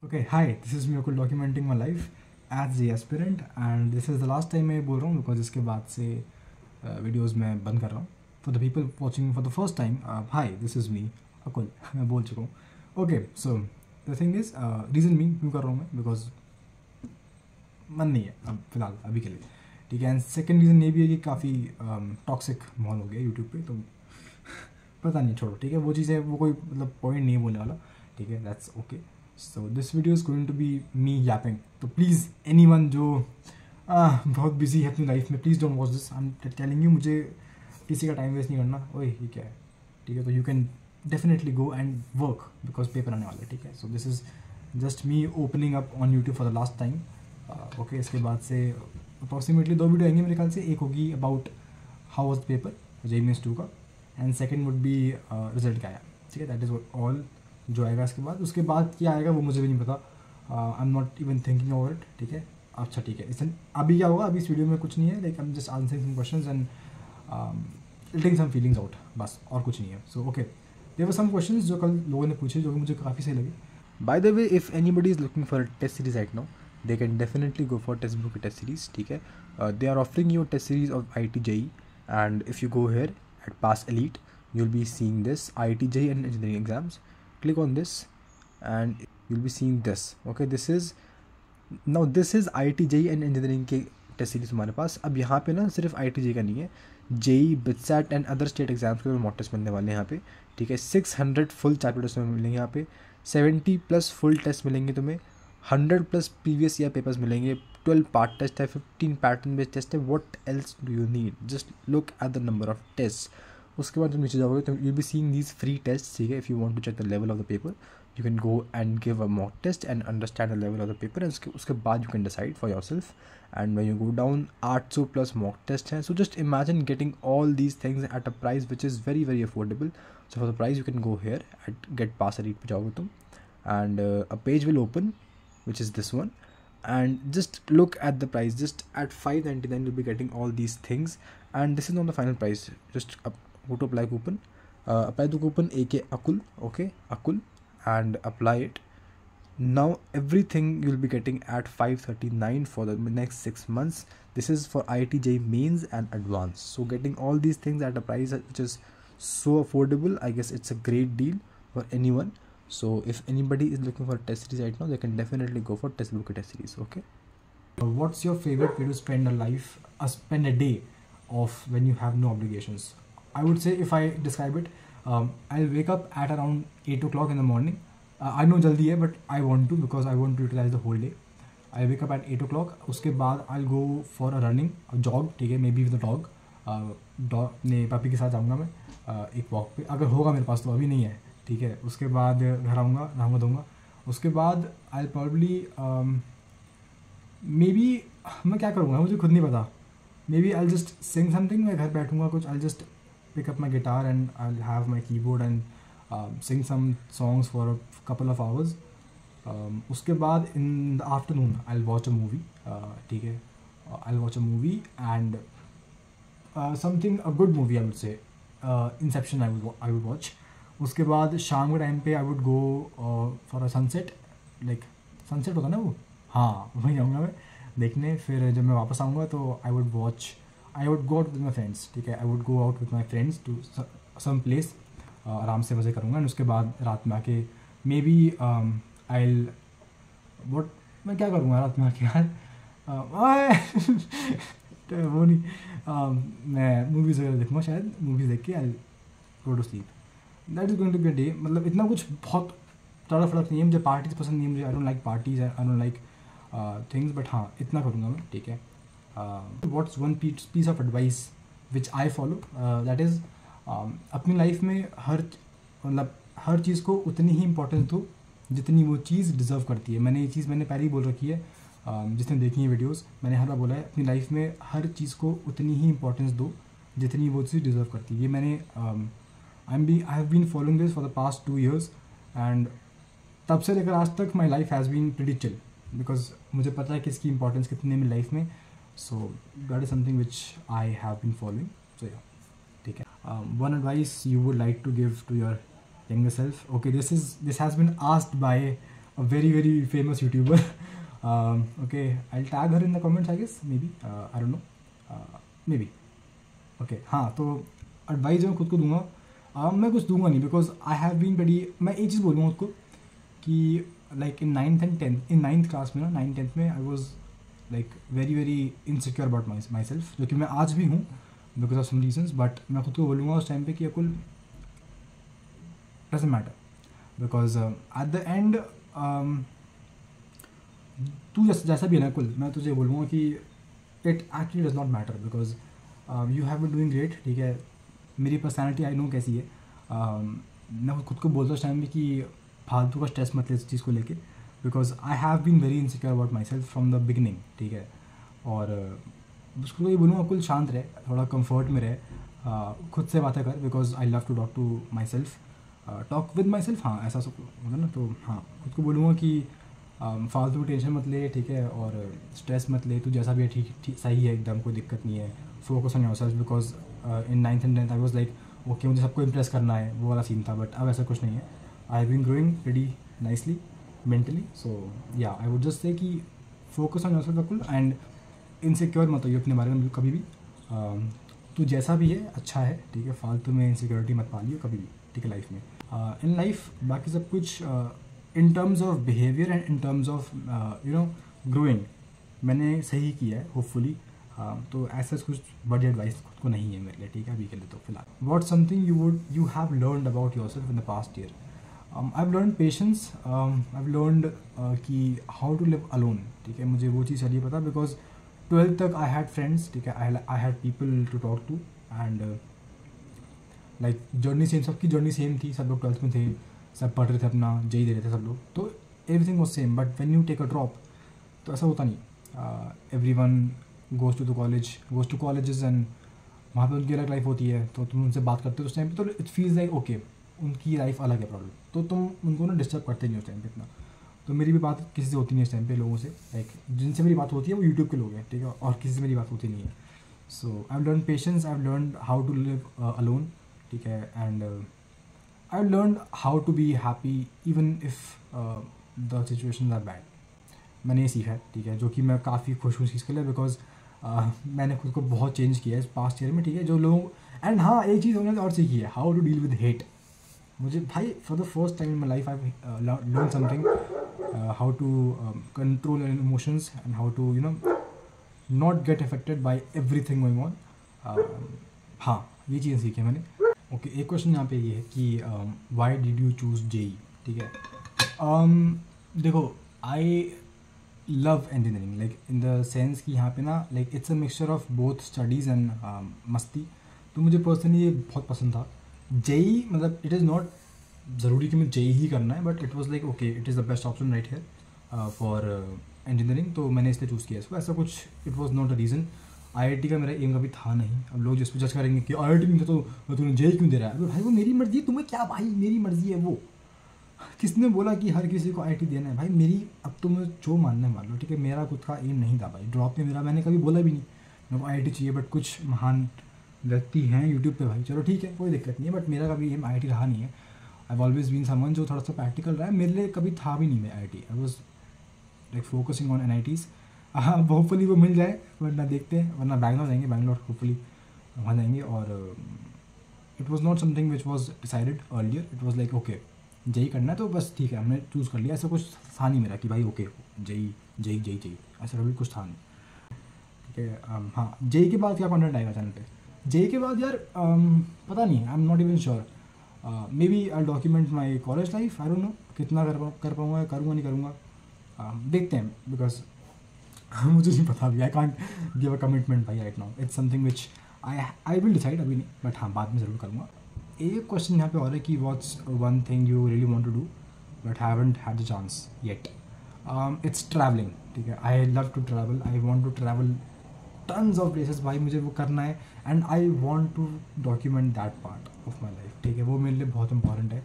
Okay, hi, this is Miracle documenting my life as the aspirant and this is the last time मैं बोल रहा हूँ because इसके बाद से वीडियोस मैं बंद कर रहा हूँ. For the people watching for the first time, hi, this is me, अकुल. मैं बोल चुका हूँ. Okay, so the thing is, reason me क्यों कर रहा हूँ मैं because मन नहीं है अब फिलहाल अभी के लिए, ठीक है. एंड सेकेंड रीज़न ये भी है कि काफ़ी टॉक्सिक माहौल हो गया यूट्यूब पे, तो पता नहीं, छोड़ो, ठीक है. वो चीज़ है, वो कोई मतलब पॉइंट नहीं है बोलने वाला, ठीक है. That's okay. So this video is going to be me yapping. तो प्लीज़ एनीवन जो बहुत बिजी है अपनी लाइफ में, please don't watch this. I am telling you, मुझे किसी का टाइम वेस्ट नहीं करना. ओए ये क्या है, ठीक है. तो you can definitely go and work because paper आने वाला है, ठीक है. So this is just me opening up on YouTube for the last time. Okay, इसके बाद से अप्रॉक्सीमेटली 2 वीडियो आएंगे मेरे ख्याल से. एक होगी about how was the paper JEE Mains 2 का, and second would be result क्या आया, ठीक है. दैट इज़ ऑल जो आएगा. उसके बाद क्या आएगा वो मुझे भी नहीं पता. आई am not even thinking over it, ठीक है. अच्छा, ठीक है. इसमें अभी क्या होगा, अभी इस वीडियो में कुछ नहीं है. Like I am just answering some questions and taking some feelings out, बस, और कुछ नहीं है. So okay, there were some questions जो कल लोगों ने पूछे, जो कि मुझे काफ़ी सही लगे. By the way, if anybody is looking for a test series right now, they can definitely go for textbook test series, ठीक है. They are offering you a test series of IIT JEE, and if you go here at Pass Elite, you'll be seeing this IIT JEE and engineering exams. Click on this and you'll be seeing this. Okay, this is IIT JEE and engineering के test series हमारे पास. अब यहाँ पे ना सिर्फ IIT JEE का नहीं है, JEE, BITSAT and other state exams के मॉक टेस्ट मिलने वाले हैं यहाँ पे, ठीक है. 600 फुल चैप्टर टेस्ट में मिलेंगे यहाँ पे, 70+ फुल टेस्ट मिलेंगे तुम्हें, 100+ प्रीवियस ईयर पेपर्स मिलेंगे, 12 पार्ट टेस्ट है, 15 पैटर्न बेस्ड टेस्ट है. What else do you need? Just look at the number of test. उसके बाद जब नीचे जाओगे तो you be seeing these free test, ठीक है. If you want to check the level of the paper, you can go and give a mock test and understand the level of the paper, and उसके बाद you can decide for yourself. And when you go down, 800+ mock test हैं. So just imagine getting all these things at a price which is very very affordable. So for the price you can go here at get pass elite पे जाओगे तुम, and a page will open which is this one, and just look at the price. Just at 599 you'll be getting all these things, and this is not the final price. Just go to apply coupon, apply the coupon AK Akul, okay, Akul, and apply it. Now everything you'll be getting at 539 for the next 6 months. This is for IIT JEE Mains and Advanced. So getting all these things at a price which is so affordable, I guess it's a great deal for anyone. So if anybody is looking for a test series right now, they can definitely go for textbook test series. Okay. What's your favorite way to spend spend a day of when you have no obligations? I would say, if I describe it, I'll wake up at around 8 o'clock in the morning. I know jaldi hai, but I want to, because I want to utilize the whole day. I'll wake up at 8 o'clock. उसके बाद I'll go for a running, a jog, ठीक है, maybe with the dog. ने पापी के साथ जाऊँगा मैं एक वॉक पे, अगर होगा मेरे पास, तो अभी नहीं है, ठीक है. उसके बाद घर आऊँगा, नहाऊँगा धोऊँगा. उसके बाद आई प्रॉब्ली मे बी, मैं क्या करूँगा मुझे खुद नहीं पता. Maybe I just sing something. मैं घर बैठूँगा कुछ, I just pick up my guitar and I have my keyboard and sing some songs for a couple of hours. उसके बाद in the afternoon I will watch a movie, ठीक है. I will watch a movie and something a good movie, I would say Inception I would watch. उसके बाद शाम के time पे आई would go for a sunset. Like sunset होता ना वो, हाँ, वहीं जाऊँगा मैं देखने. फिर जब मैं वापस आऊँगा तो I would go out with my friends, ठीक है. I would go out with my friends to some place, आराम से मज़े करूँगा. एंड उसके बाद रात में आके मे बी आई वॉट, मैं क्या करूँगा रात में आके यार, वो नहीं, मैं मूवीज़ वगैरह देखूँगा शायद. मूवीज़ देख के I go to sleep. That is going to be a day. मतलब इतना कुछ बहुत ज़्यादा फर्क नहीं है. मुझे पार्टीज पसंद नहीं है, मुझे I don't like parties, I don't like things, but हाँ, इतना करूँगा मैं, ठीक है. What's one piece of advice which I follow, that is अपनी लाइफ में हर चीज़ को उतनी ही इंपॉर्टेंस दो जितनी वो चीज़ डिज़र्व करती है. मैंने ये चीज़ पहले ही बोल रखी है, जिसने देखी है वीडियोस, मैंने हर बार बोला है, अपनी लाइफ में हर चीज़ को उतनी ही इंपॉर्टेंस दो जितनी वो चीज़ डिज़र्व करती है. ये मैंने I have been following this for the past 2 years, and तब से लेकर आज तक my life has been pretty chill, because मुझे पता है कि इसकी इंपॉर्टेंस कितनी है मेरी लाइफ में. So that is something which I have been following. So yeah, ठीक है. One advice you would like to give to your younger self. Okay, this has been asked by a very very famous YouTuber. Okay, I'll tag her in the comments, I guess, maybe. I don't know, maybe. Okay, हाँ, तो advice जो मैं खुद को दूंगा, मैं कुछ दूंगा नहीं, because I have been very, मैं एक चीज़ बोलूँगा खुद को कि like in 9th and 10th, in 9th class में ना, 9th-10th में I was like very very insecure about myself, जो कि मैं आज भी हूँ because of some reasons. But मैं खुद को बोलूँगा उस टाइम पे कि Akul doesn't matter, because at the end तू जैसा भी है ना अकुल, मैं तुझे बोलूँगा कि it actually does not matter, because you have been doing great. ठीक है, मेरी पर्सनैलिटी आई नो कैसी है. मैं खुद को बोलता उस टाइम भी कि फालतू का स्ट्रेस मत ले इस चीज़ को लेके, because I have been very insecure about myself from the beginning. ठीक है, और उसको ये बोलूँगा कुल शांत रहे, थोड़ा कंफर्ट में रहे, खुद से बातें कर, because I love to talk to myself, talk with myself. हाँ, ऐसा सब होता ना, तो हाँ, खुद को बोलूँगा कि फालतू की टेंशन मत ले. ठीक है, और स्ट्रेस मत ले, तू जैसा भी है ठीक सही है, एकदम कोई दिक्कत नहीं है. Focus on yourself, because in 9th and 10th I was like okay, मुझे सबको इम्प्रेस करना है, वो वाला सीन था. बट अब ऐसा कुछ नहीं है. I have been growing very nicely mentally. So yeah I would just say कि फोकस ऑन योरसेल्फ बिल्कुल, एंड इनसिक्योर मत होइए अपने बारे में कभी भी. तू जैसा भी है अच्छा है. ठीक है, फालतू में इनसिक्योरिटी मत पालियो कभी भी. ठीक है, लाइफ में, इन लाइफ बाकी सब कुछ in terms of behaviour and in terms of growing मैंने सही किया है होपफुली. तो ऐसा कुछ बड़ी एडवाइस खुद को नहीं है मेरे लिए. ठीक है, अभी के लिए तो फिलहाल. What something you have learned about yourself in the past year? I have learn patience. I have learned कि हाउ टू लिव अलोन. ठीक है, मुझे वो चीज़ चलिए पता, बिकॉज 12th तक आई हैड फ्रेंड्स. ठीक है, I had people to talk to, and like journey same, सबकी जर्नी सेम थी. सब लोग 12th में थे, सब पढ़ रहे थे, अपना जेई दे रहे थे सब लोग, तो everything was same. But when you take a drop तो ऐसा होता नहीं. Everyone goes to colleges, and वहाँ पे उनकी अलग लाइफ होती है. तो तुम उनसे बात करते हो उस टाइम पे, तो इट फील्स लाइक ओके, उनकी लाइफ अलग है प्रॉब्लम, तो तुम उनको ना डिस्टर्ब करते नहीं उस टाइम पे इतना. तो मेरी भी बात किसी से होती नहीं इस टाइम पे लोगों से. लाइक जिनसे मेरी बात होती है वो यूट्यूब के लोग हैं. ठीक है, और किसी से मेरी बात होती नहीं है. So I have learn patience, I have learn how to live alone. ठीक है, and I have learn how to be happy even if the situation are bad. मैंने ये सीखा है. ठीक है, जो कि मैं काफ़ी खुश हूँ इस चीज़ के लिए, बिकॉज मैंने खुद को बहुत चेंज किया है इस पास्ट ईयर में. ठीक है, जो लोग, एंड हाँ, एक चीज़ हमने और सीखी है, how to deal with hate. मुझे भाई for the first time in my life I learn something, how to control your emotions and how to not get affected by everything going on. हाँ, ये चीज़ें सीखी है मैंने. ओके, एक question यहाँ पे ये है कि why did you choose JEE. ठीक है, देखो, I love engineering, like in the sense कि यहाँ पे ना, like it's a mixture of both studies and मस्ती. तो मुझे पर्सनली ये बहुत पसंद था. जेई मतलब इट इज़ नॉट ज़रूरी कि मैं जेई ही करना है, but it was like okay, it is the best option right here for engineering. तो मैंने इसलिए चूज़ किया इसको. ऐसा कुछ it was not a reason. IIT का मेरा एम कभी था नहीं. अब लोग जिस पर जज करेंगे कि आईआईटी नहीं था तो तूने जेई क्यों दे रहा है, अरे भाई वो मेरी मर्ज़ी है, तुम्हें क्या भाई, मेरी मर्ज़ी है. वो किसने बोला कि हर किसी को आईआईटी देना है भाई? मेरी, अब तो मैं जो मानना है मान लो. ठीक है, मेरा खुद का एम नहीं था भाई, ड्रॉप में मेरा, मैंने कभी बोला भी नहीं मेरे को आईआईटी चाहिए. बट कुछ महान व्यक्ति हैं यूट्यूब पे भाई, चलो ठीक है, कोई दिक्कत नहीं है. बट मेरा कभी एम आईआईटी रहा नहीं है. I have always been someone जो थोड़ा सा प्रैक्टिकल रहा है. मेरे लिए कभी था भी नहीं मैं IIT. I was like focusing on NITs. हाँ, होपफुली वो मिल जाए, वरना देखते हैं, वरना बैंगलोर जाएंगे. बैंगलोर होपफुली वहाँ जाएंगे. और it was not something which was decided earlier. It was like okay, JEE करना है तो बस ठीक है, हमने चूज़ कर लिया. ऐसा कुछ था नहीं मेरा कि भाई ओके जेई, ऐसा कभी कुछ था नहीं. ठीक है, हाँ, जेई के बाद क्या कंटेंट आएगा चैनल पे? जेई के बाद यार पता नहीं, I am not even sure. Maybe I document my college life. I don't know कितना कर पाऊँगा, करूँगा नहीं करूँगा, देखते हैं. बिकॉज मुझे नहीं पता अभी. I can't give a commitment भाई right now. It's something which I will decide, अभी नहीं, बट हाँ, बाद में ज़रूर करूँगा. एक क्वेश्चन यहाँ पे और है कि what's one thing you really want to do but haven't had the chance yet. It's travelling. ठीक है, I love to travel. I want to travel tons of places भाई, मुझे वो करना है. And I want to document that part of my life. ठीक है, वो मेरे लिए बहुत इंपॉर्टेंट है.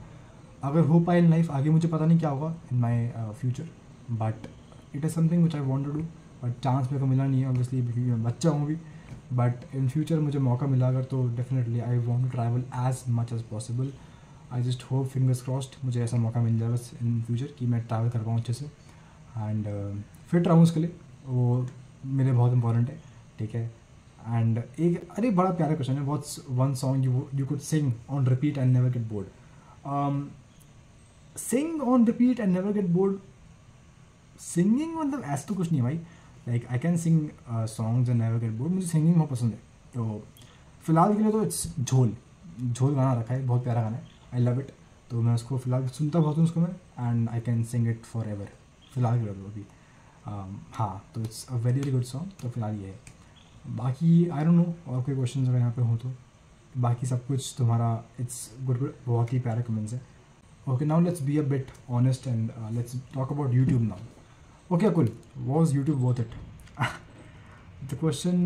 अगर हो पाए इन लाइफ, आगे मुझे पता नहीं क्या होगा in my future, but it is something which I want to do. But chance मेरे को मिला नहीं है ऑब्वियसली, क्योंकि मैं बच्चा हूँ भी. बट इन फ्यूचर मुझे मौका मिला अगर, तो definitely I want to travel as much as possible. I just hope, fingers crossed, मुझे ऐसा मौका मिल जाए बस इन फ्यूचर कि मैं ट्रैवल कर पाऊँ अच्छे से एंड फिट रहूँ उसके लिए, वो मेरे बहुत इंपॉर्टेंट है, ठीक है। एंड एक अरे बड़ा प्यारा क्वेश्चन है, what's one song you could sing on repeat and never get bored? Sing on repeat and never get bored, singing मतलब ऐसा तो कुछ नहीं है भाई, like I can sing songs and never get bored, मुझे सिंगिंग बहुत पसंद है। तो फिलहाल के लिए तो इट्स झोल, झोल गाना रखा है, बहुत प्यारा गाना है, आई लव इट। तो मैं उसको फिलहाल सुनता बहुत हूँ उसको मैं, and I can sing it for ever, फिलहाल के लिए तो अभी। हाँ, तो it's a very very good song, तो फिलहाल ये है। बाकी आई डोंट नो और कोई क्वेश्चन अगर यहाँ पे हो तो, बाकी सब कुछ तुम्हारा इट्स गुड गुड, बहुत ही प्यारे कमेंट्स है। Okay, now let's be a bit honest and let's talk about YouTube now. Okay, Akul, was YouTube worth it? The question,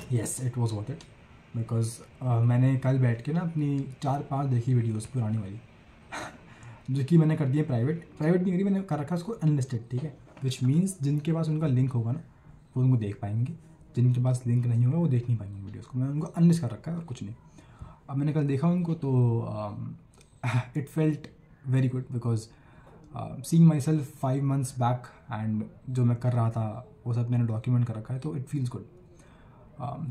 yes, it was worth it because मैंने कल बैठ के ना अपनी 4-5 देखी वीडियोस पुरानी वाली जो कि मैंने कर दी है प्राइवेट नहीं करी, मैंने कर रखा उसको अनलिस्टेड, ठीक है। विच मीन्स जिनके पास उनका लिंक होगा ना वो उनको देख पाएंगे, जिनके पास लिंक नहीं होगा वो देख नहीं पाएंगे वीडियोज़ को, मैंने उनको अनलिस्ट कर रखा है और कुछ नहीं। अब मैंने कल देखा उनको तो it felt very good because seeing myself 5 months back and जो मैं कर रहा था वो सब मैंने डॉक्यूमेंट कर रखा है, तो it feels good.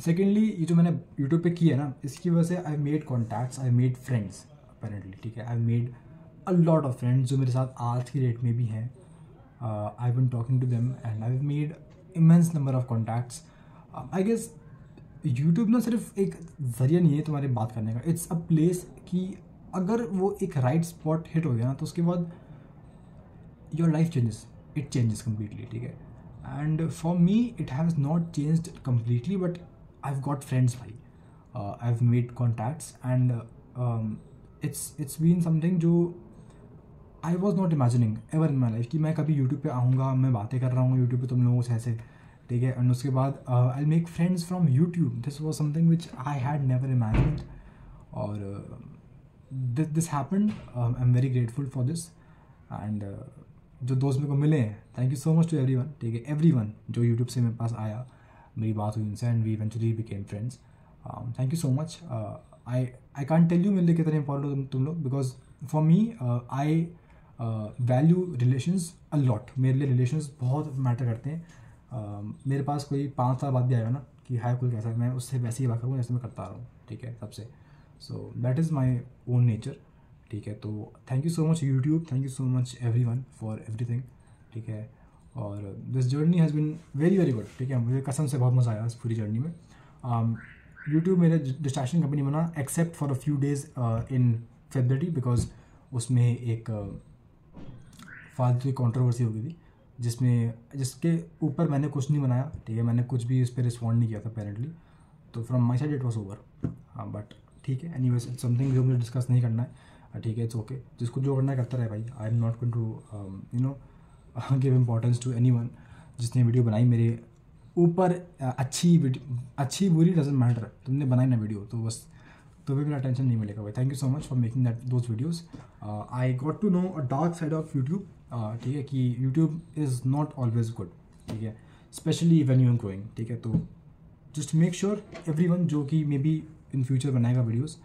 Secondly, ये जो मैंने YouTube पे किया है ना, इसकी वजह से I made contacts, I made friends apparently, ठीक है। I made a lot of friends जो मेरे साथ आज की डेट में भी हैं। I've been talking to them and I've made immense number of contacts. I guess YouTube ना सिर्फ एक ज़रिया नहीं है तुम्हारे बात करने का, इट्स अ प्लेस कि अगर वो एक राइट स्पॉट हिट हो गया ना तो उसके बाद your life changes, it changes completely, ठीक है। And for me it has not changed completely but I have got friends भाई, I have made contacts and it's been something जो I was not imagining ever in my life कि मैं कभी YouTube पे आऊँगा, मैं बातें कर रहा हूँ यूट्यूब पे तुम लोगों से ऐसे, ठीक है। एंड उसके बाद I make friends from YouTube, this was something which I had never imagined और this happened. I'm very grateful for this and जो दोस्त मेरे को मिले हैं, thank you so much to everyone, ठीक है। एवरीवन जो यूट्यूब से मेरे पास आया, मेरी बात हुई उनसे and we eventually became friends, thank you so much. I can't tell you मेरे लिए कितने इंपॉर्टेंट हो तुम लोग, because for me I value relations a lot, मेरे लिए रिलेशंस बहुत मैटर करते हैं। मेरे पास कोई 5 साल बाद भी आएगा ना कि हाय कोई कैसा है, मैं उससे वैसे ही बात करूँ जैसे मैं करता रहा हूँ, ठीक है, सबसे। So that is my own nature, ठीक है। तो thank you so much YouTube, thank you so much everyone for everything, ठीक है। और this journey has been very very good, ठीक है। मुझे कसम से बहुत मज़ा आया इस पूरी जर्नी में। यूट्यूब मेरे डिस्ट्रैक्शन कंपनी बना except for a few days in February, because उसमें एक फालतू कंट्रोवर्सी हो गई थी जिसके ऊपर मैंने कुछ नहीं बनाया, ठीक है। मैंने कुछ भी उस पर रिस्पॉन्ड नहीं किया था अपेरेंटली, तो from my side it was over. हाँ, बट ठीक है, एनीवेज इट्स समथिंग जो मुझे डिस्कस नहीं करना है, ठीक है, इट्स ओके। जिसको जो करना है करता रहे भाई, I am not going to you know give importance to anyone. जिसने वीडियो बनाई मेरे ऊपर, अच्छी बुरी डजंट मैटर, तुमने बनाई ना वीडियो तो बस तुम्हें मेरा टेंशन नहीं मिलेगा भाई। Thank you so much for making that those videos. I got to know a dark side of YouTube, ठीक है, कि YouTube is not always good, ठीक है, specially when you are growing, ठीक है। तो जस्ट मेक श्योर एवरीवन जो कि मे बी इन फ्यूचर बनाएगा वीडियोज़,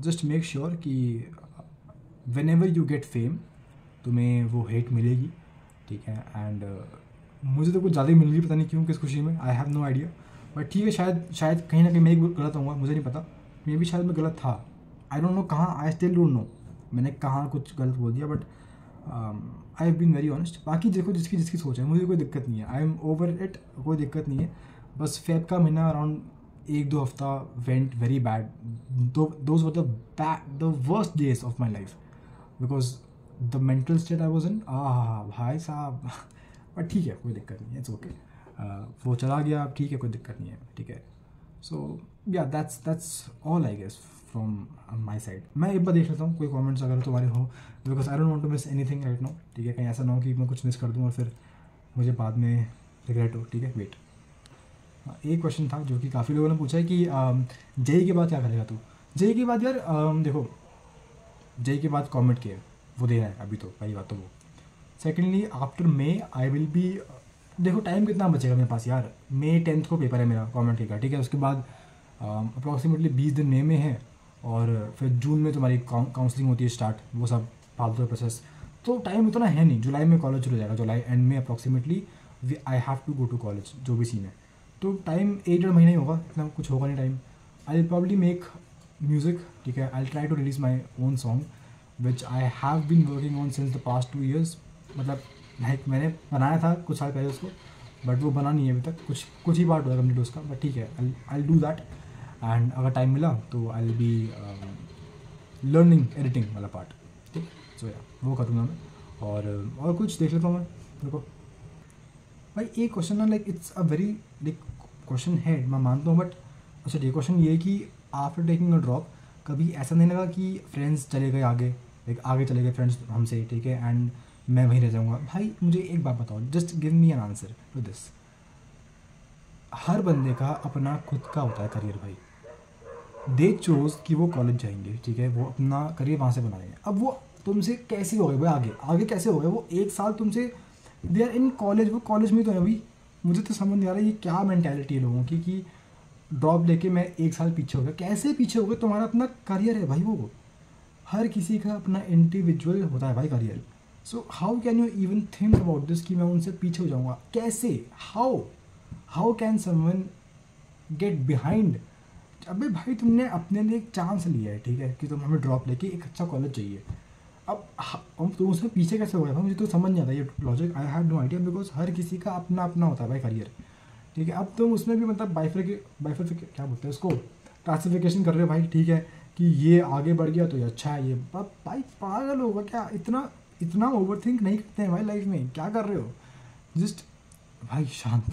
जस्ट मेक श्योर कि whenever you get fame तुम्हें वो हेट मिलेगी, ठीक है। एंड मुझे तो कुछ ज़्यादा ही मिल रही, पता नहीं क्यों, किस खुशी में, I have no idea, but ठीक है, शायद कहीं ना कहीं मैं गलत होऊंगा, मुझे नहीं पता, मे बी शायद मैं गलत था, आई डोंट नो कहाँ, आई स्टिल डोंट नो मैंने कहाँ कुछ गलत बोल दिया, but I have been very honest. बाकी देखो जिसकी सोच है, मुझे कोई दिक्कत नहीं है, आई एम ओवर इट, कोई दिक्कत नहीं है। बस फेब का महीना अराउंड 1-2 हफ्ता went very bad, those were the worst days of my life, because the mental state I was in, भाई साहब बट ठीक है, कोई दिक्कत नहीं है, इट्स ओके, वो चला गया, ठीक है, कोई दिक्कत नहीं है, ठीक है। So yeah that's all I guess from my side. मैं एक बार देख लेता हूँ कोई कमेंट्स अगर तुम्हारे हो, because I don't want to miss anything right now, ठीक है। कहीं ऐसा ना हो कि मैं कुछ मिस कर दूँ और फिर मुझे बाद में रिग्रेट हो, ठीक है। वेट, एक क्वेश्चन था जो कि काफ़ी लोगों ने पूछा है कि जेई के बाद क्या करेगा तू। जेई के बाद यार देखो, जेई के बाद कॉमेंट किया वो दे रहा है अभी, तो पहली बात तो वो। Secondly after may I will be, देखो टाइम कितना बचेगा मेरे पास यार, May 10th को पेपर है मेरा कॉमेंट का, ठीक है। उसके बाद अप्रॉक्सीमेटली 20 दिन मे में है, और फिर जून में तुम्हारी काउंसलिंग होती है स्टार्ट, वो सब फालतू प्रोसेस। तो टाइम उतना है नहीं, जुलाई में कॉलेज शुरू हो जाएगा, जुलाई एंड में approximately I have to go to college, जो भी सीन है। तो टाइम 1-1.5 महीना ही होगा, इतना कुछ होगा नहीं time. I will probably make music, ठीक है। I try to release my own song which I have been working on since the past 2 years। मतलब लाइक मैंने बनाया था कुछ साल पहले उसको, बट वो बना नहीं है अभी तक, कुछ ही पार्ट हुआ कम्प्लीट उसका, बट ठीक है, आई डू दैट। एंड अगर टाइम मिला तो I will be learning editing वाला पार्ट, ठीक। सो या वो करूँगा मैं, और कुछ देख लेता हूँ मैं। देखो भाई, एक क्वेश्चन ना, like it's a very like question है, मैं मानता हूँ, बट अच्छा ये क्वेश्चन ये है कि आफ्टर टेकिंग अ ड्रॉप कभी ऐसा नहीं लगा कि फ्रेंड्स चले गए आगे, लाइक आगे चले गए फ्रेंड्स हमसे, ठीक है, एंड मैं वहीं रह जाऊँगा? भाई मुझे एक बात बताओ, just give me an answer to this. हर बंदे का अपना खुद का होता है करियर भाई। दे चोज कि वो कॉलेज जाएंगे, ठीक है, वो अपना करियर वहाँ से बनाएंगे। अब वो तुमसे कैसे हो गए भाई, आगे आगे कैसे हो गए? वो एक साल तुमसे, दे आर इन कॉलेज, वो कॉलेज में तो है अभी। मुझे तो समझ नहीं आ रहा ये क्या मेंटालिटी है लोगों की कि ड्रॉप लेके मैं एक साल पीछे हो गया। कैसे पीछे हो गए? तुम्हारा अपना करियर है भाई, वो हर किसी का अपना इंडिविजुअल होता है भाई career. So how can you even think about this कि मैं उनसे पीछे हो जाऊँगा? कैसे? How can someone gate behind? अबे भाई तुमने अपने लिए एक चांस लिया है, ठीक है, कि तुम हमें ड्रॉप लेके एक अच्छा कॉलेज चाहिए। अब तुम उसमें पीछे कैसे हो गया भाई? मुझे तो समझ नहीं आता ये logic. I have no idea, because हर किसी का अपना अपना होता है भाई करियर, ठीक है। अब तुम उसमें भी मतलब बाइफर क्या बोलते हैं उसको, क्लासिफिकेशन कर रहे हो भाई, ठीक है, कि ये आगे बढ़ गया तो ये अच्छा है, ये भाई पागल होगा क्या? इतना इतना ओवर थिंक नहीं करते हैं भाई लाइफ में। क्या कर रहे हो? जस्ट भाई शांत,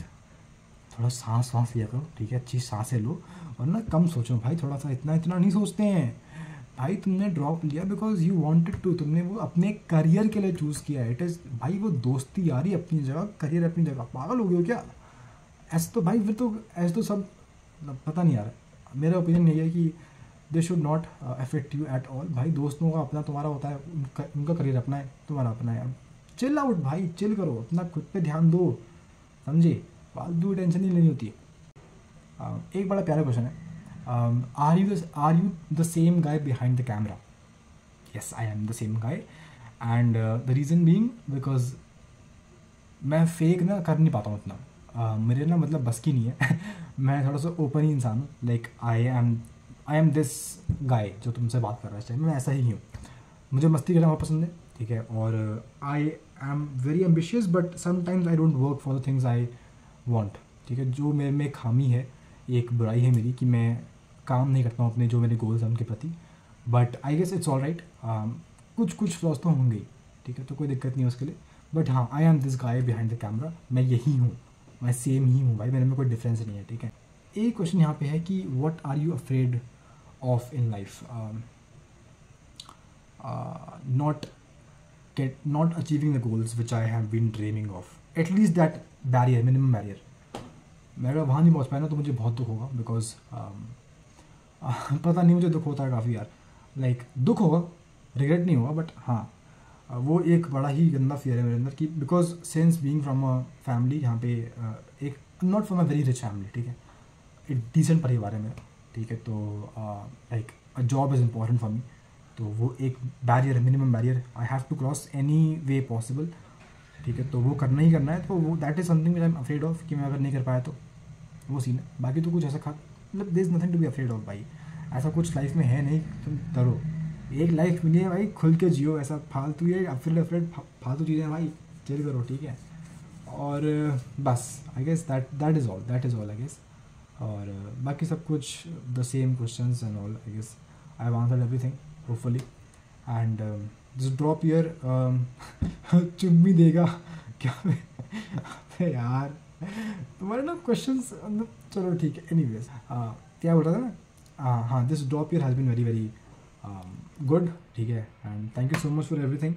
थोड़ा सांस वाँस लिया करो, ठीक है, अच्छी सांसें लो, और ना कम सोचो भाई, थोड़ा सा इतना इतना नहीं सोचते हैं भाई। तुमने ड्रॉप लिया बिकॉज यू वांटेड टू, तुमने वो अपने करियर के लिए चूज़ किया है। इट इज़ भाई, वो दोस्ती यारी अपनी जगह, करियर अपनी जगह। पागल हो गए हो क्या? ऐसे तो भाई, फिर तो ऐसे तो सब पता नहीं यार। मेरा ओपिनियन यही है कि they should not affect you at all भाई। दोस्तों का अपना, तुम्हारा होता है, उनका करियर अपना है, तुम्हारा अपना है। चिल आउट भाई, चिल करो, अपना खुद पे ध्यान दो, समझे? फालतू टेंशन नहीं लेनी होती है। एक बड़ा प्यारा क्वेश्चन है, are you the same guy behind the camera? Yes, I am the same guy, and the reason being because मैं फेक ना कर नहीं पाता हूँ इतना। मेरे ना मतलब बस की नहीं है मैं थोड़ा सा ओपन ही इंसान हूँ। Like I M this guy जो तुमसे बात कर रहा है इस टाइम, मैं ऐसा ही हूँ। मुझे मस्ती करना बहुत पसंद है, ठीक है, और I am very ambitious, but sometimes I don't work for the things I want, ठीक है। जो मेरे में खामी है, एक बुराई है मेरी, कि मैं काम नहीं करता हूँ अपने जो मेरे गोल्स हैं उनके प्रति। But I guess it's all right, कुछ फ्लॉज तो होंगे ही, ठीक है, तो कोई दिक्कत नहीं है उसके लिए। बट हाँ, I am this guy behind the camera, मैं यही हूँ, मैं सेम ही हूँ भाई, मेरे में कोई डिफरेंस नहीं है, ठीक है। एक क्वेश्चन यहाँ पे है कि what are you afraid of in life? not achieving the goals which I have been dreaming of. At least that barrier, minimum barrier. मैं अगर वहाँ नहीं पहुँच पाया ना तो मुझे बहुत दुख होगा, बिकॉज पता नहीं, मुझे दुख होता है काफ़ी यार। लाइक दुख होगा, रिग्रेट नहीं होगा, बट हाँ वो एक बड़ा ही गंदा फियर है मेरे अंदर कि because since being from a family यहाँ पे एक not from a very rich family, ठीक है, एक डिसेंट परिवार है मेरा, ठीक है, तो like a job is important for me. तो वो एक बैरियर है, minimum barrier, I have to cross any way possible, ठीक है, तो वो करना ही करना है। तो वो that is something I am afraid of कि मैं अगर नहीं कर पाया तो वो सीन है। बाकी तो कुछ ऐसा मतलब there is nothing to be afraid of भाई। ऐसा कुछ लाइफ में है नहीं, तुम डरो, एक लाइफ मिली है भाई, खुल के जियो। ऐसा फालतू ये अफ्रेड फालतू चीज़ें भाई, चिल करो, ठीक है। और बस I guess that is all I guess. और बाकी सब कुछ the same questions and all, I guess I have answered everything hopefully. And this drop year चुम्मी देगा क्या? अबे यार तुम्हारे ना क्वेश्चंस, चलो ठीक है, एनीवेज क्या बोल रहा था मैं? हाँ, this drop year has been very very good, ठीक है, and thank you so much for everything.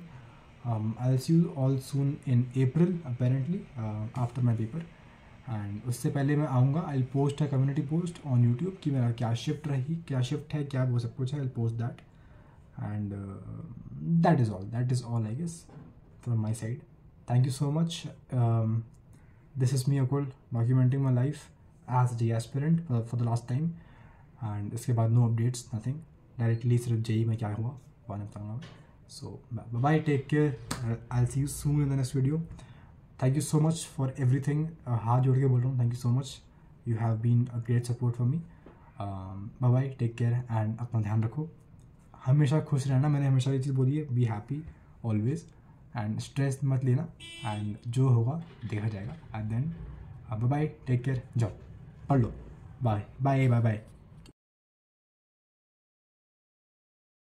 I will see you all soon in April apparently after my paper. And उससे पहले मैं आऊँगा, I will post a community post on YouTube कि मेरा क्या shift रही, क्या शिफ्ट है, क्या वो सब कुछ है, I will post that. And that is all I guess from my side. Thank you so much. This is me Akul, documenting my life as a J aspirant for the last time, and इसके बाद no updates, nothing. Directly सिर्फ JEE में क्या हुआ वो नहीं बताऊँगा मैं. So bye, take care, I will see you soon in the next video. Thank you so much for everything. हाथ जोड़ के बोल रहा हूँ, thank you so much. You have been a great support for me. Bye, take care and अपना ध्यान रखो. हमेशा खुश रहना, मैंने हमेशा ये चीज़ बोली है, be happy always and stress मत लेना, एंड जो होगा देखा जाएगा at the end. Bye, take care, जाओ पढ़ लो. Bye bye bye bye.